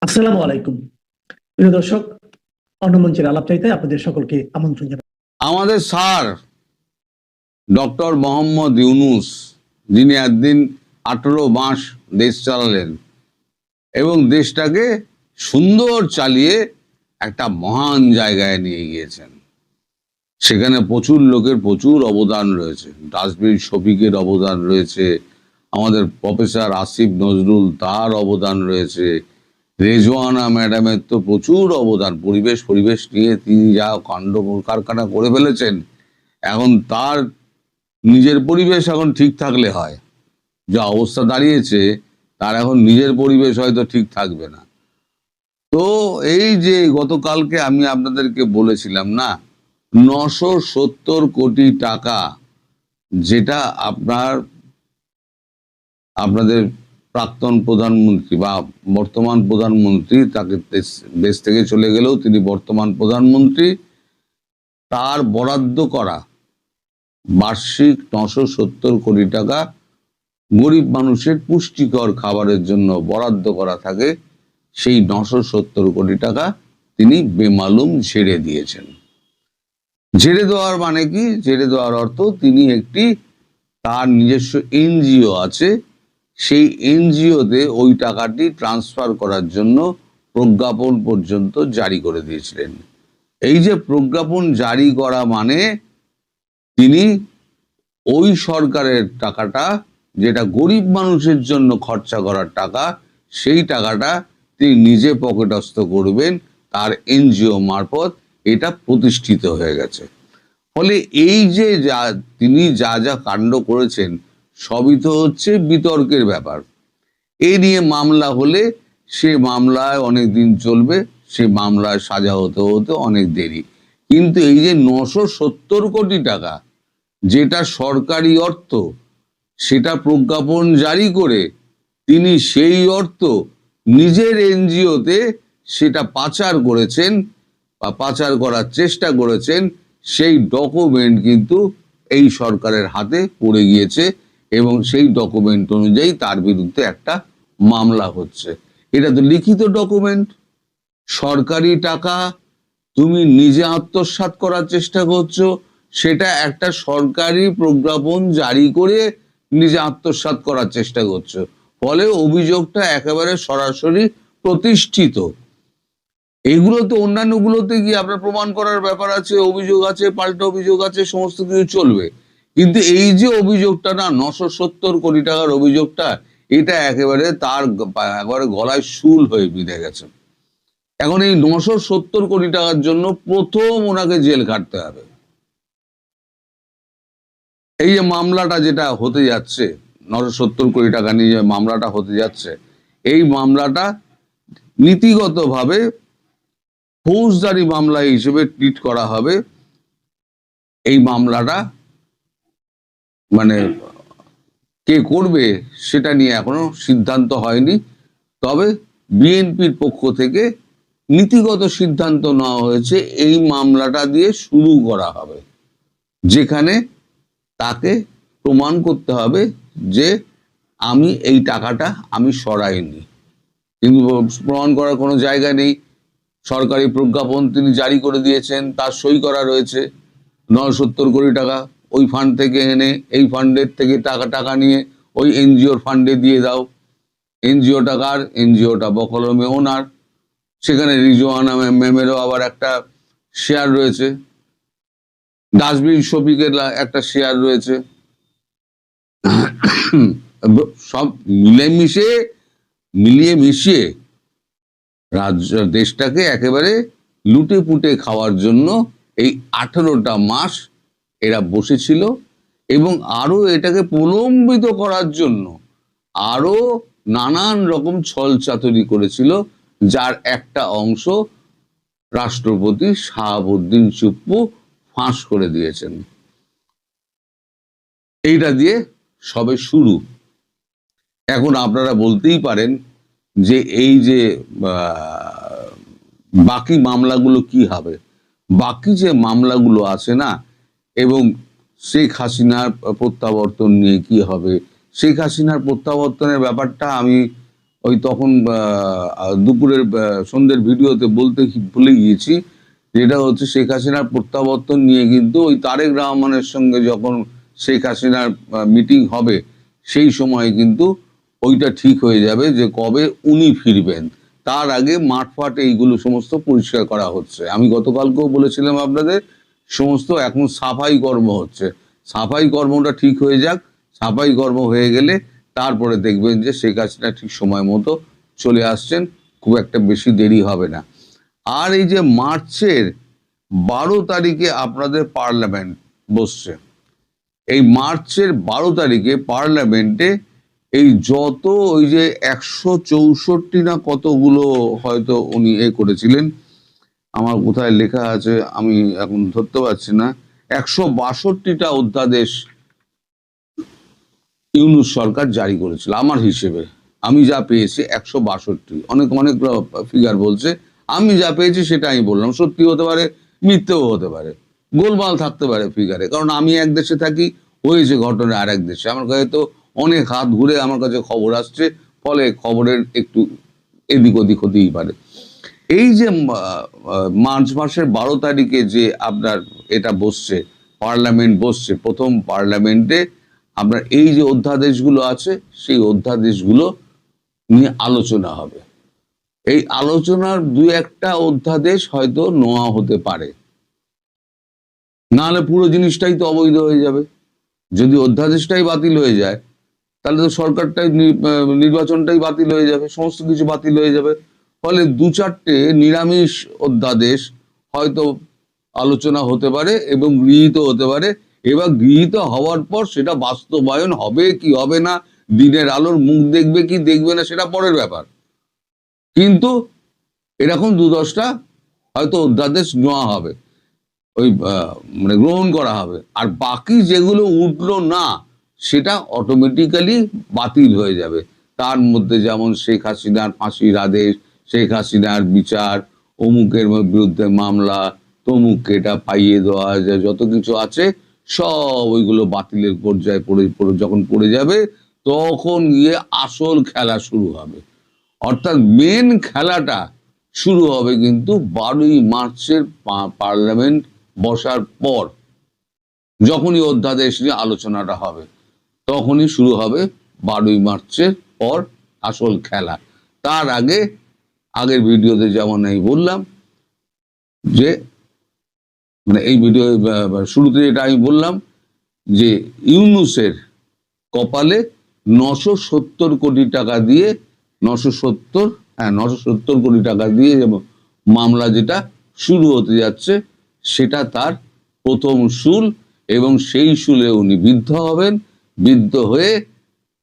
আসসালামু আলাইকুম প্রিয় দর্শক, অন্নমঞ্চের আলাপ চাইতে আপনাদের সকলকে আমন্ত্রণ জানাই। আমাদের স্যার ডক্টর মোহাম্মদ ইউনূস, যিনি একদিন 18 মাস দেশ চালালেন এবং দেশটাকে সুন্দর চালিয়ে একটা মহান জায়গায় নিয়ে গিয়েছেন। সেখানে প্রচুর লোকের প্রচুর অবদান রয়েছে। ডাস্টবিন শফিকের অবদান রয়েছে, আমাদের প্রফেসর আসিফ নজরুল তার অবদান রয়েছে, রেজওয়ানা ম্যাডামের তো প্রচুর অবদান। পরিবেশ নিয়ে তিনি যা কাণ্ড কারখানা করে ফেলেছেন, এখন তার নিজের পরিবেশ এখন ঠিক থাকলে হয়। যা অবস্থা দাঁড়িয়েছে, তার এখন নিজের পরিবেশ হয়তো ঠিক থাকবে না। তো এই যে গতকালকে আমি আপনাদেরকে বলেছিলাম না, 970 কোটি টাকা, যেটা আপনাদের প্রাক্তন প্রধানমন্ত্রী বা বর্তমান প্রধানমন্ত্রী, তাকে দেশ থেকে চলে গেলেও তিনি বর্তমান প্রধানমন্ত্রী, তার বরাদ্দ করা বার্ষিক 970 কোটি টাকা গরিব মানুষের পুষ্টিকর খাবারের জন্য বরাদ্দ করা থাকে। সেই 970 কোটি টাকা তিনি বেমালুম ঝেড়ে দিয়েছেন। ঝেড়ে দেওয়ার মানে কি? ঝেড়ে দেওয়ার অর্থ তিনি তার নিজস্ব এনজিও আছে, সেই এনজিওতে ওই টাকাটি ট্রান্সফার করার জন্য প্রজ্ঞাপন পর্যন্ত জারি করে দিয়েছিলেন। এই যে প্রজ্ঞাপন জারি করা মানে তিনি ওই সরকারের টাকাটা, যেটা গরিব মানুষের জন্য খরচা করার টাকা, সেই টাকাটা তিনি নিজে পকেটস্থ করবেন, তার এনজিও মারফত এটা প্রতিষ্ঠিত হয়ে গেছে। ফলে এই যে তিনি যা যা কাণ্ড করেছেন, সবই তো হচ্ছে বিতর্কের ব্যাপার। এই নিয়ে মামলা হলে সে মামলায় অনেক দিন চলবে, সে মামলায় সাজা হতে হতে অনেক দেরি। কিন্তু এই যে 970 কোটি টাকা, যেটা সরকারি অর্থ, সেটা প্রজ্ঞাপন জারি করে তিনি সেই অর্থ নিজের এনজিওতে সেটা পাচার করেছেন বা পাচার করার চেষ্টা করেছেন, সেই ডকুমেন্ট কিন্তু এই সরকারের হাতে পড়ে গিয়েছে এবং সেই ডকুমেন্ট অনুযায়ী তার বিরুদ্ধে একটা মামলা হচ্ছে। এটা তো লিখিত ডকুমেন্ট। সরকারি টাকা তুমি নিজে আত্মসাৎ করার চেষ্টা করছো, সেটা একটা সরকারি প্রজ্ঞাপন জারি করে নিজে আত্মসাৎ করার চেষ্টা করছো। ফলে অভিযোগটা একেবারে সরাসরি প্রতিষ্ঠিত। এগুলো তো অন্যান্যগুলোতে গিয়ে আপনার প্রমাণ করার ব্যাপার আছে, অভিযোগ আছে, পাল্টা অভিযোগ আছে, সমস্ত কিছু চলবে। কিন্তু এই যে অভিযোগটা না, 970 কোটি টাকার অভিযোগটা, এটা একেবারে একেবারে গলায় শুল হয়ে বিঁধে গেছে। এখন এই 970 কোটি টাকার জন্য প্রথম ওনাকে জেল খাটতে হবে। এই যে মামলাটা যেটা হতে যাচ্ছে, 970 কোটি টাকা নিয়ে যে মামলাটা হতে যাচ্ছে, এই মামলাটা নীতিগতভাবে ফৌজদারি মামলা হিসেবে ট্রিট করা হবে। এই মামলাটা মানে কে করবে সেটা নিয়ে এখনো সিদ্ধান্ত হয়নি। তবে বিএনপির পক্ষ থেকে নীতিগত সিদ্ধান্ত নেওয়া হয়েছে, এই মামলাটা দিয়ে শুরু করা হবে, যেখানে তাকে প্রমাণ করতে হবে যে আমি এই টাকাটা আমি সরাইনি। কিন্তু প্রমাণ করার কোনো জায়গা নেই। সরকারি প্রজ্ঞাপন তিনি জারি করে দিয়েছেন, তার সই করা রয়েছে। 970 কোটি টাকা ওই ফান্ড থেকে এনে এই ফান্ডের থেকে টাকা নিয়ে ওই এনজিওর ফান্ডে দিয়ে দাও। এনজিও টাকার, এনজিওটা বকলমে ওনার। সেখানে রিজওয়ানা ম্যামেরও আবার একটা শেয়ার রয়েছে, ডাস্টবিন শফিকের একটা শেয়ার রয়েছে। সব মিলিয়ে মিশিয়ে দেশটাকে একেবারে লুটে পুটে খাওয়ার জন্য এই 18টা মাস এরা বসেছিল এবং আরো এটাকে প্রলম্বিত করার জন্য আরো নানান রকম ছল চাতুরি করেছিল, যার একটা অংশ রাষ্ট্রপতি শাহাবুদ্দিন চুপ্পু ফাঁস করে দিয়েছেন। এইটা দিয়ে সবে শুরু। এখন আপনারা বলতেই পারেন যে এই যে বাকি মামলাগুলো কি হবে। বাকি যে মামলাগুলো আছে না, এবং শেখ হাসিনার প্রত্যাবর্তন নিয়ে কি হবে, শেখ হাসিনার প্রত্যাবর্তনের ব্যাপারটা আমি ওই তখন দুপুরের সন্ধ্যের ভিডিওতে বলতে ভুলে গিয়েছি, যেটা হচ্ছে শেখ হাসিনার প্রত্যাবর্তন নিয়ে কিন্তু ওই তারেক রহমানের সঙ্গে যখন শেখ হাসিনার মিটিং হবে সেই সময় কিন্তু ওইটা ঠিক হয়ে যাবে যে কবে উনি ফিরবেন। তার আগে মাঠফাট এইগুলো সমস্ত পরিষ্কার করা হচ্ছে। আমি গতকালকেও বলেছিলাম আপনাদের, সমস্ত এখন সাফাই কর্ম হচ্ছে। সাফাই কর্মটা ঠিক হয়ে যাক, সাফাই কর্ম হয়ে গেলে তারপরে দেখবেন যে শেখ হাসিনা ঠিক সময় মতো চলে আসছেন, খুব একটা বেশি দেরি হবে না। আর এই যে মার্চের 12 তারিখে আপনাদের পার্লামেন্ট বসছে, এই মার্চের 12 তারিখে পার্লামেন্টে এই যত ওই যে 164 না কতগুলো হয়তো উনি করেছিলেন, আমার কোথায় লেখা আছে আমি এখন ধরতে পারছি না, 162টা অধ্যাদেশ ইউনূস সরকার জারি করেছিল। আমার হিসেবে আমি যা পেয়েছি 162, অনেক অনেক ফিগার বলছে, আমি যা পেয়েছি সেটা আমি বললাম। সত্যি হতে পারে, মিথ্যেও হতে পারে, গোলমাল থাকতে পারে ফিগারে, কারণ আমি এক দেশে থাকি, হয়েছে ঘটনা আর এক দেশে। আমার কাছে তো অনেক হাত ঘুরে আমার কাছে খবর আসছে, ফলে খবরের একটু এদিক ওদিক হতেই পারে। এই যে মার্চ মাসের 12 তারিখে যে আপনার এটা বসছে, পার্লামেন্ট বসছে, প্রথম পার্লামেন্টে আপনার এই যে অধ্যাদেশগুলো আছে সেই অধ্যাদেশগুলো নিয়ে আলোচনা হবে। এই আলোচনার 2-1টা অধ্যাদেশ হয়তো নেওয়া হতে পারে, নাহলে পুরো জিনিসটাই তো অবৈধ হয়ে যাবে। যদি অধ্যাদেশটাই বাতিল হয়ে যায় তাহলে তো সরকারটাই নির্বাচনটাই বাতিল হয়ে যাবে, সমস্ত কিছু বাতিল হয়ে যাবে। ফলে 2-4টে নিরামিষ অধ্যাদেশ হয়তো আলোচনা হতে পারে এবং গৃহীত হতে পারে। এবার গৃহীত হওয়ার পর সেটা বাস্তবায়ন হবে কি হবে না, দিনের আলোর মুখ দেখবে কি দেখবে না, সেটা পরের ব্যাপার। কিন্তু এরকম 2-10টা হয়তো অধ্যাদেশ নেওয়া হবে, ওই মানে গ্রহণ করা হবে। আর বাকি যেগুলো উঠলো না সেটা অটোমেটিক্যালি বাতিল হয়ে যাবে। তার মধ্যে যেমন শেখ হাসিনার ফাঁসির আদেশ, শেখ হাসিনার বিচার, অমুকের বিরুদ্ধে মামলা, তমুককে এটা পাইয়ে দেওয়া যায়, যত কিছু আছে সব ওইগুলো বাতিলের পর্যায়ে যখন পড়ে যাবে তখন গিয়ে আসল খেলা শুরু হবে। অর্থাৎ মেন খেলাটা শুরু হবে কিন্তু 12ই মার্চের পার্লামেন্ট বসার পর, যখনই অধ্যাদেশ নিয়ে আলোচনাটা হবে তখনই শুরু হবে 12ই মার্চের পর আসল খেলা। তার আগে আগের ভিডিওতে যেমন আমি বললাম যে মানে এই ভিডিও শুরুতে যেটা আমি বললাম যে ইউনূসের কপালে 970 কোটি টাকা দিয়ে 970 কোটি টাকা দিয়ে মামলা যেটা শুরু হতে যাচ্ছে সেটা তার প্রথম শুল, এবং সেই শুলে উনি বিদ্ধ হবেন। বিদ্ধ হয়ে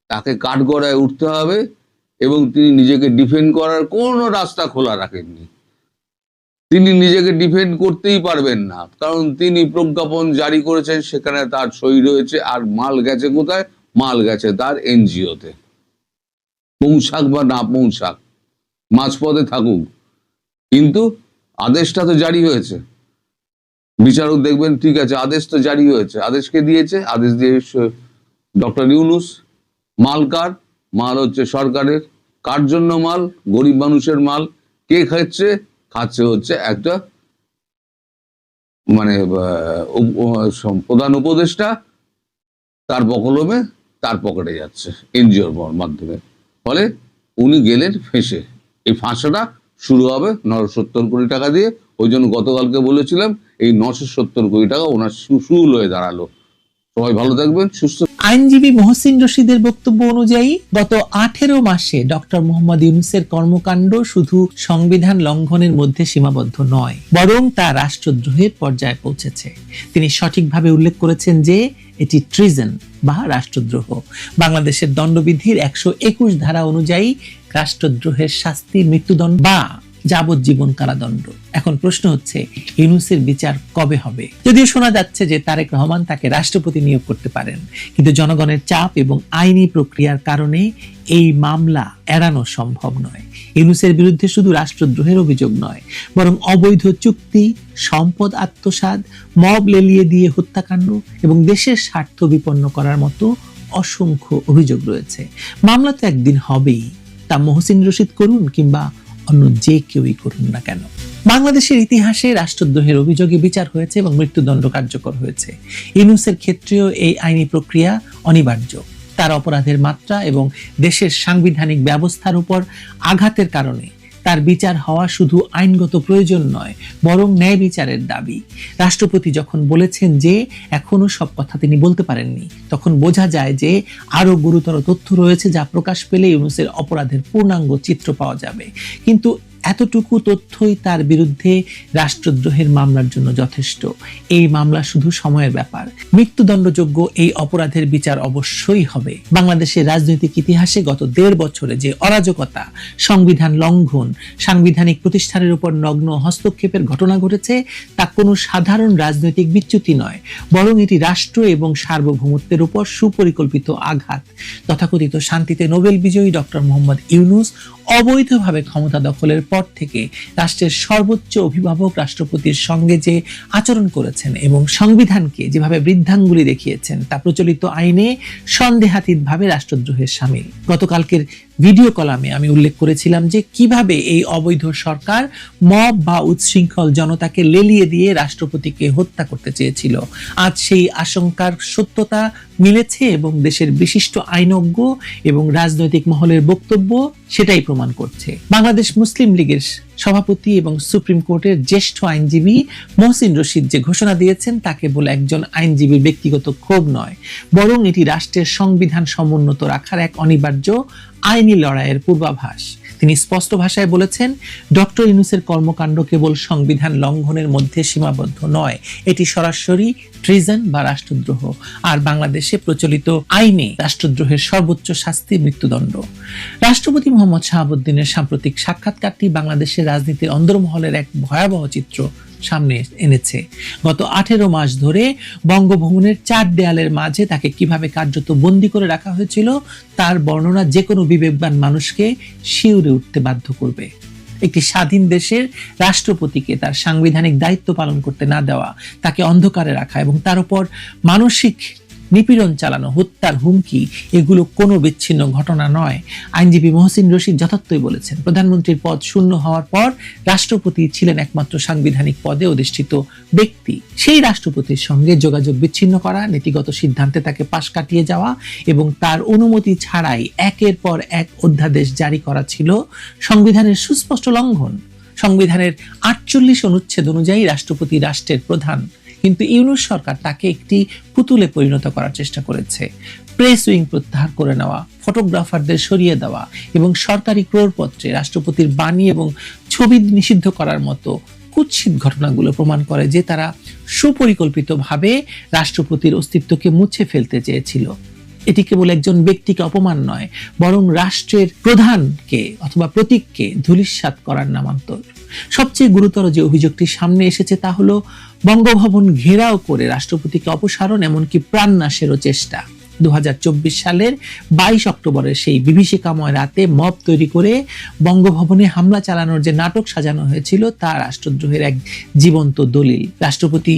তাকে কাঠগড়ায় উঠতে হবে, এবং তিনি নিজেকে ডিফেন্ড করার কোনো রাস্তা খোলা রাখেননি। তিনি নিজেকে ডিফেন্ড করতেই পারবেন না, কারণ তিনি প্রজ্ঞাপন জারি করেছেন, সেখানে তার সই রয়েছে। আর মাল গেছে কোথায়? মাল গেছে তার এনজিওতে। পৌঁছাক বা না পৌঁছাক, মাঝপথে থাকুক, কিন্তু আদেশটা তো জারি হয়েছে। বিচারক দেখবেন ঠিক আছে আদেশ তো জারি হয়েছে, আদেশকে দিয়েছে, আদেশ দিয়ে ডক্টর ইউনূস। মাল কার? মাল হচ্ছে সরকারের। কার জন্য মাল? গরিব মানুষের মাল। কে খাচ্ছে? খাচ্ছে হচ্ছে একটা মানে প্রধান উপদেষ্টা, তার বকলমে তার পকেটে যাচ্ছে এনজিওর মাধ্যমে। ফলে উনি গেলেন ফেঁসে। এই ফাঁসাটা শুরু হবে 970 কোটি টাকা দিয়ে। ওই জন্য গতকালকে বলেছিলাম এই 970 কোটি টাকা ওনার শুল হয়ে দাঁড়ালো। সবাই ভালো থাকবেন, সুস্থ। আইনজীবী মহসিন রশিদের বক্তব্য অনুযায়ী গত 18 মাসে ডক্টর মোহাম্মদ ইউনূসের কর্মকাণ্ড শুধু সংবিধান লঙ্ঘনের মধ্যে সীমাবদ্ধ নয়, বরং তা রাষ্ট্রদ্রোহের পর্যায়ে পৌঁছেছে। তিনি সঠিকভাবে উল্লেখ করেছেন যে এটি ট্রিজন বা রাষ্ট্রদ্রোহ। বাংলাদেশের দণ্ডবিধির 121 ধারা অনুযায়ী রাষ্ট্রদ্রোহের শাস্তি মৃত্যুদণ্ড বা যাবজ্জীবন কারাদণ্ড। এখন প্রশ্ন হচ্ছে ইউনূসের বিচার কবে হবে? যদিও শোনা যাচ্ছে যে তারেক রহমান তাকে রাষ্ট্রপতি নিয়োগ করতে পারেন, কিন্তু জনগণের চাপ এবং আইনি প্রক্রিয়ার কারণে এই মামলা এড়ানো সম্ভব নয়। ইউনূসের বিরুদ্ধে শুধু রাষ্ট্রদ্রোহের অভিযোগ নয়, বরং অবৈধ চুক্তি, সম্পদ আত্মসাৎ, মব লেলিয়ে দিয়ে হত্যাকাণ্ড এবং দেশের স্বার্থ বিপন্ন করার মতো অসংখ্য অভিযোগ রয়েছে। মামলা তো একদিন হবেই, তা মহসিন রশিদ করুন কিংবা অন্য যে কেউই করুন না কেন। বাংলাদেশের ইতিহাসে রাষ্ট্রদ্রোহের অভিযোগে বিচার হয়েছে এবং মৃত্যুদণ্ড কার্যকর হয়েছে। ইউনূসের ক্ষেত্রেও এই আইনি প্রক্রিয়া অনিবার্য। তার অপরাধের মাত্রা এবং দেশের সাংবিধানিক ব্যবস্থার উপর আঘাতের কারণে তার বিচার হওয়া শুধু আইনগত প্রয়োজন নয়, বরং ন্যায় বিচারের দাবি। রাষ্ট্রপতি যখন বলেছেন যে এখনো সব কথা তিনি বলতে পারেননি, তখন বোঝা যায় যে আরো গুরুতর তথ্য রয়েছে যা প্রকাশ পেলে ইউনূসের অপরাধের পূর্ণাঙ্গ চিত্র পাওয়া যাবে। কিন্তু এতটুকু তথ্যই তার বিরুদ্ধে রাষ্ট্রদ্রোহের মামলার জন্য যথেষ্ট। এই মামলা শুধু সময়ের ব্যাপার। মৃত্যুদণ্ডযোগ্য এই অপরাধের বিচার অবশ্যই হবে। বাংলাদেশের রাজনৈতিক ইতিহাসে গত 1.5 বছরে যে অরাজকতা, সংবিধান লঙ্ঘন, সাংবিধানিক প্রতিষ্ঠানের উপর নগ্ন হস্তক্ষেপের ঘটনা ঘটেছে তা কোনো সাধারণ রাজনৈতিক বিচ্যুতি নয়, বরং এটি রাষ্ট্র এবং সার্বভৌমত্বের উপর সুপরিকল্পিত আঘাত। তথাকথিত শান্তিতে নোবেল বিজয়ী ডক্টর মোহাম্মদ ইউনূস অবৈধভাবে ক্ষমতা দখলের পর থেকে রাষ্ট্রের সর্বোচ্চ অভিভাবক রাষ্ট্রপতির সঙ্গে যে আচরণ করেছেন এবং সংবিধানকে যেভাবে বৃদ্ধাঙ্গুলি দেখিয়েছেন তা প্রচলিত আইনে সন্দেহাতীতভাবে রাষ্ট্রদ্রোহের শামিল। গতকালকের ভিডিও কলামে আমি উল্লেখ করেছিলাম যে কিভাবে এই অবৈধ সরকার মব বা উচ্ছৃঙ্খল জনতাকে লেলিয়ে দিয়ে রাষ্ট্রপতিকে হত্যা করতে চেয়েছিল। আজ সেই আশঙ্কার সত্যতা মিলেছে এবং দেশের বিশিষ্ট আইনজ্ঞ এবং রাজনৈতিক মহলের বক্তব্য সেটাই প্রমাণ করছে। বাংলাদেশ মুসলিম লীগের সভাপতি এবং সুপ্রিম কোর্টের জ্যেষ্ঠ আইনজীবী মহসিন রশিদ যে ঘোষণা দিয়েছেন তা কেবল একজন আইনজীবীর ব্যক্তিগত ক্ষোভ নয়, বরং এটি রাষ্ট্রের সংবিধান সমুন্নত রাখার এক অনিবার্য আইনি লড়াইয়ের পূর্বাভাস। তিনি স্পষ্ট ভাষায় বলেছেন, ডক্টর ইউনূসের কর্মকাণ্ড কেবল সংবিধান লঙ্ঘনের মধ্যে সীমাবদ্ধ নয়, এটি সরাসরি ট্রিজন বা রাষ্ট্রদ্রোহ। আর বাংলাদেশে প্রচলিত আইনে রাষ্ট্রদ্রোহের সর্বোচ্চ শাস্তি মৃত্যুদণ্ড। রাষ্ট্রপতি মোহাম্মদ শাহাবুদ্দিনের সাম্প্রতিক সাক্ষাৎকারটি বাংলাদেশের রাজনীতির অন্দরমহলের এক ভয়াবহ চিত্র সামনে এনেছে। গত 18 মাস ধরে বঙ্গভবনের 4 দেয়ালের মাঝে তাকে কিভাবে কার্যত বন্দী করে রাখা হয়েছিল তার বর্ণনা যে কোনো বিবেকবান মানুষকে শিউরে উঠতে বাধ্য করবে। একটি স্বাধীন দেশের রাষ্ট্রপতিকে তার সাংবিধানিক দায়িত্ব পালন করতে না দেওয়া, তাকে অন্ধকারে রাখা এবং তার উপর মানসিক নিপীড়ন চালানো, হত্যার হুমকি, এগুলো কোনো বিচ্ছিন্ন ঘটনা নয়। আইনজীবী মহসিন রশিদ যথার্থই বলেছেন, প্রধানমন্ত্রীর পদ শূন্য হওয়ার পর রাষ্ট্রপতি ছিলেন একমাত্র সাংবিধানিক পদে অধিষ্ঠিত ব্যক্তি। সেই রাষ্ট্রপতির সঙ্গে যোগাযোগ বিচ্ছিন্ন করা, নীতিগত সিদ্ধান্তে তাকে পাশ কাটিয়ে যাওয়া এবং তার অনুমতি ছাড়াই একের পর এক অধ্যাদেশ জারি করা ছিল সংবিধানের সুস্পষ্ট লঙ্ঘন। সংবিধানের 48 অনুচ্ছেদ অনুযায়ী রাষ্ট্রপতি রাষ্ট্রের প্রধান, কিন্তু ইউনূস সরকার তাকে একটি পুতুলে পরিণত করার চেষ্টা করেছে। প্রেস উইং প্রত্যাহার করে নেওয়া, ফটোগ্রাফারদের সরিয়ে দেওয়া এবং সরকারি ক্রয়পত্রে রাষ্ট্রপতির বাণী এবং ছবি নিষিদ্ধ করার মতো কুৎসিত ঘটনাগুলো প্রমাণ করে যে তারা সুপরিকল্পিতভাবে রাষ্ট্রপতির অস্তিত্বকে মুছে ফেলতে চেয়েছিল। এটি কেবল একজন ব্যক্তিকে অপমান নয়, বরং রাষ্ট্রের প্রধানকে অথবা প্রতীককে ধূলিসাৎ করার নামান্তর। সবচেয়ে গুরুতর যে অভিযোগটি সামনে এসেছে তা হলো বঙ্গভবন ঘেরাও করে রাষ্ট্রপতিকে অপসারণ, এমনকি প্রাণনাশেরও চেষ্টা। 2024 সালের 22 অক্টোবরের সেই বিভীষিকাময় রাতে মব তৈরি করে বঙ্গভবনে হামলা চালানোর যে নাটক সাজানো হয়েছিল তা রাষ্ট্রদ্রোহের এক জীবন্ত দলিল। রাষ্ট্রপতি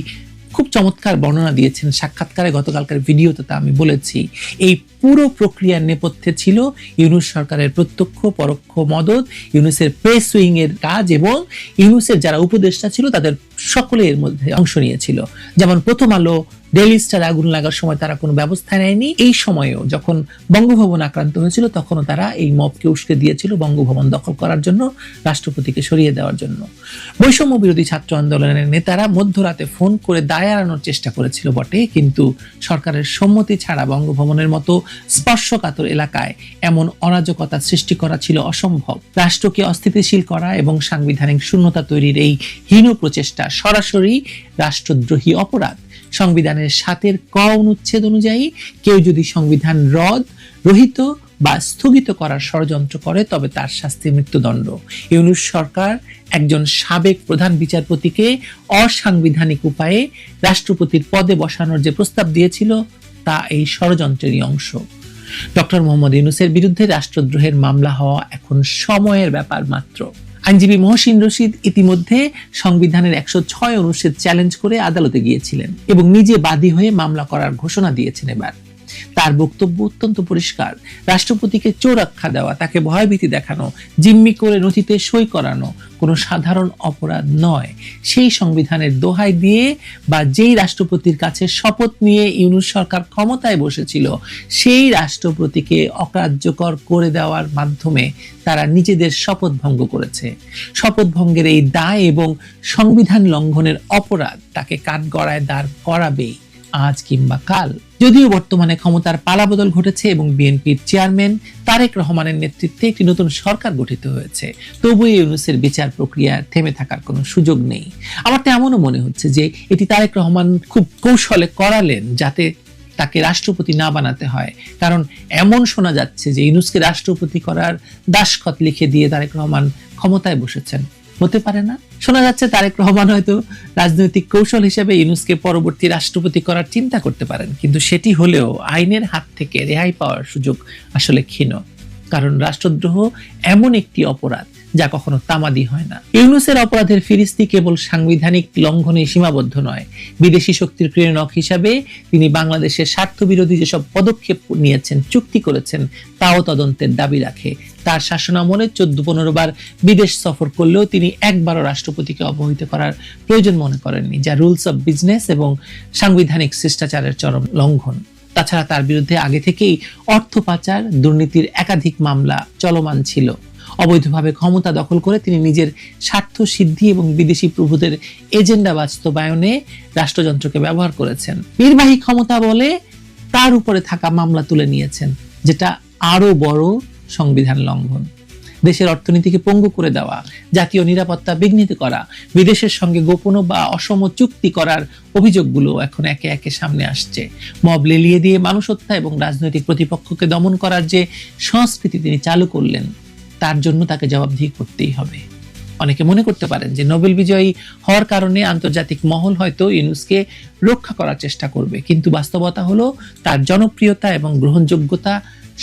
খুব চমৎকার বর্ণনা দিয়েছেন সাক্ষাৎকারে, গতকালকার ভিডিওতে তা আমি বলেছি। এই পুরো প্রক্রিয়ার নেপথ্যে ছিল ইউনূস সরকারের প্রত্যক্ষ পরোক্ষ মদত, ইউনূসের প্রেস উইং এর কাজ এবং ইউনূসের যারা উপদেষ্টা ছিল তাদের সকলে এর মধ্যে অংশ নিয়েছিল। যেমন প্রথম আলো, ডেইলি স্টার আগুন লাগার সময় তারা কোনো ব্যবস্থা নেয়নি, এই সময়েও যখন বঙ্গভবন আক্রান্ত হয়েছিল তখনও তারা এই মবকে উস্কে দিয়েছিল বঙ্গভবন দখল করার জন্য, রাষ্ট্রপতিকে সরিয়ে দেওয়ার জন্য। বৈষম্য বিরোধী ছাত্র আন্দোলনের নেতারা মধ্যরাতে ফোন করে দায় এড়ানোর চেষ্টা করেছিল বটে, কিন্তু সরকারের সম্মতি ছাড়া বঙ্গভবনের মতো স্পর্শকাতর এলাকায় এমন অরাজকতা সৃষ্টি করা ছিল অসম্ভব। রাষ্ট্রকে অস্থিতিশীল করা এবং সাংবিধানিক শূন্যতা তৈরির এই হীন প্রচেষ্টা সরাসরি রাষ্ট্রদ্রোহী অপরাধ। সংবিধানের 7 ক অনুচ্ছেদ অনুযায়ী কেউ যদি সংবিধান রহিত বা স্থগিত করার ষড়যন্ত্র করে তবে তার শাস্তি মৃত্যুদণ্ড। ইউনূস সরকার একজন সাবেক প্রধান বিচারপতিকে অসাংবিধানিক উপায়ে রাষ্ট্রপতির পদে বসানোর যে প্রস্তাব দিয়েছিল তা এই ষড়যন্ত্রেরই অংশ। ডক্টর মোহাম্মদ ইউনূসের বিরুদ্ধে রাষ্ট্রদ্রোহের মামলা হওয়া এখন সময়ের ব্যাপার মাত্র। আইনজীবী মহসিন রশিদ ইতিমধ্যে সংবিধানের 106 অনুচ্ছেদ চ্যালেঞ্জ করে আদালতে গিয়েছিলেন এবং নিজে বাদী হয়ে মামলা করার ঘোষণা দিয়েছেন। এবার তার বক্তব্য অত্যন্ত পরিষ্কার। রাষ্ট্রপতিকে চোর আখ্যা দেওয়া, তাকে ভয়ভীতি দেখানো, জিম্মি করে নথিতে সই করানো কোনো সাধারণ অপরাধ নয়। সেই সংবিধানের দোহাই দিয়ে বা যেই রাষ্ট্রপতির কাছে শপথ নিয়ে ইউনূস সরকার ক্ষমতায় বসেছিল, সেই রাষ্ট্রপতিকে অকার্যকর করে দেওয়ার মাধ্যমে তারা নিজেদের শপথ ভঙ্গ করেছে। শপথ ভঙ্গের এই দায় এবং সংবিধান লঙ্ঘনের অপরাধ তাকে কাঠগড়ায় দাঁড় করাবেই আজ কিংবা কাল। যদিও বর্তমানে ক্ষমতার পালাবদল ঘটেছে এবং বিএনপির চেয়ারম্যান তারেক রহমানের নেতৃত্বে একটি নতুন সরকার গঠিত হয়েছে, তবুও ইউনূসের বিচার প্রক্রিয়া থেমে থাকার কোনো সুযোগ নেই। আমার তো এমনও মনে হচ্ছে যে এটি তারেক রহমান খুব কৌশলে করালেন যাতে তাকে রাষ্ট্রপতি না বানাতে হয়। কারণ এমন শোনা যাচ্ছে যে ইউনূসকে রাষ্ট্রপতি করার দাসখত লিখে দিয়ে তারেক রহমান ক্ষমতায় বসেছেন। হতে পারে না? শোনা যাচ্ছে তারেক রহমান হয়তো রাজনৈতিক কৌশল হিসেবে ইউনূসকে পরবর্তী রাষ্ট্রপতি করার চিন্তা করতে পারেন, কিন্তু সেটি হলেও আইনের হাত থেকে রেহাই পাওয়ার সুযোগ আসলে ক্ষীণ। কারণ রাষ্ট্রদ্রোহ এমন একটি অপরাধ যা কখনো তামাদি হয় না। ইউনূসের অপরাধের ফিরিস্তি কেবল সাংবিধানিক লঙ্ঘনে সীমাবদ্ধ নয়। বিদেশি শক্তির ক্রীড়নক হিসাবে তিনি বাংলাদেশের স্বার্থবিরোধী যেসব পদক্ষেপ নিয়েছেন, চুক্তি করেছেন, তাও তদন্তের দাবি রাখে। তার শাসনামলে 14-15 বার বিদেশ সফর করলেও তিনি একবারও রাষ্ট্রপতিকে অবহিত করার প্রয়োজন মনে করেননি, যা রুলস অব বিজনেস এবং সাংবিধানিক শিষ্টাচারের চরম লঙ্ঘন। তাছাড়া তার বিরুদ্ধে আগে থেকেই অর্থ পাচার, দুর্নীতির একাধিক মামলা চলমান ছিল। অবৈধভাবে ক্ষমতা দখল করে তিনি নিজের স্বার্থ সিদ্ধি এবং বিদেশি প্রভুদের এজেন্ডা বাস্তবায়নে রাষ্ট্রযন্ত্রকে ব্যবহার করেছেন। নির্বাহী ক্ষমতা বলে তার উপরে থাকা মামলা তুলে নিয়েছেন, যেটা আরো বড় সংবিধান লঙ্ঘন। দেশের অর্থনীতিকে পঙ্গু করে দেওয়া, জাতীয় নিরাপত্তা বিঘ্নিত করা, বিদেশের সঙ্গে গোপন বা অসম চুক্তি করার অভিযোগগুলো এখন একে একে সামনে আসছে। মব লেলিয়ে দিয়ে মানুষ হত্যা এবং রাজনৈতিক প্রতিপক্ষকে দমন করার যে সংস্কৃতি তিনি চালু করলেন, তার জন্য তাকে জবাবদিহি করতেই হবে। অনেকে মনে করতে পারেন যে নোবেল বিজয়ী হওয়ার কারণে আন্তর্জাতিক মহল হয়তো ইউনূসকে রক্ষা করার চেষ্টা করবে, কিন্তু বাস্তবতা হলো তার জনপ্রিয়তা এবং গ্রহণযোগ্যতা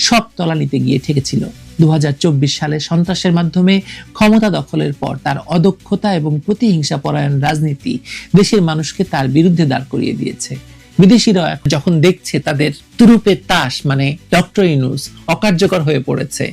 সব তলানিতে গিয়ে ঠেকেছিল। 2024 সালে সন্ত্রাসের মাধ্যমে ক্ষমতা দখলের পর তার অদক্ষতা এবং প্রতিহিংসা পরায়ণ রাজনীতি দেশের মানুষকে তার বিরুদ্ধে দাঁড় করিয়ে দিয়েছে। বিদেশিরা যখন দেখছে তাদের তুরুপের তাস মানে ডক্টর ইউনূস অকার্যকর হয়ে পড়েছে,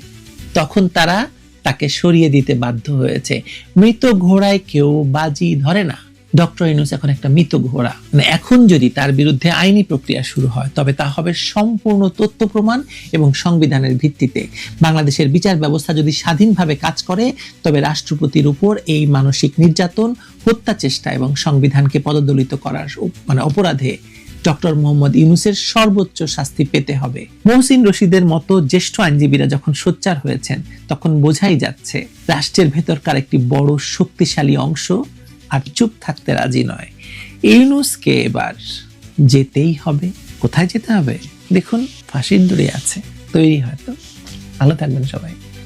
তখন তারা তাকে সরিয়ে দিতে বাধ্য হয়েছে। মৃত ঘোড়ায় কেউ বাজি ধরে না। ডক্টর ইউনূস এখন একটা মৃত ঘোড়া। মানে এখন যদি তার বিরুদ্ধে আইনি প্রক্রিয়া শুরু হয়, তবে তা হবে সম্পূর্ণ তথ্য প্রমাণ এবং সংবিধানের ভিত্তিতে। বাংলাদেশের বিচার ব্যবস্থা যদি স্বাধীনভাবে কাজ করে, তবে রাষ্ট্রপতির উপর এই মানসিক নির্যাতন, হত্যা চেষ্টা এবং সংবিধানকে পদদলিত করার অপরাধে ডক্টর মোহাম্মদ ইউনূসের সর্বোচ্চ শাস্তি পেতে হবে। মহসিন রশিদের মতো জ্যেষ্ঠ আইনজীবীরা যখন সোচ্চার হয়েছেন, তখন বোঝাই যাচ্ছে রাষ্ট্রের ভেতরকার একটি বড় শক্তিশালী অংশ আর চুপ থাকতে রাজি নয়। ইউনূসকে এবার যেতেই হবে। কোথায় যেতে হবে? দেখুন, ফাঁসির দড়ি আছে, তৈরি হয়তো। ভালো থাকবেন সবাই।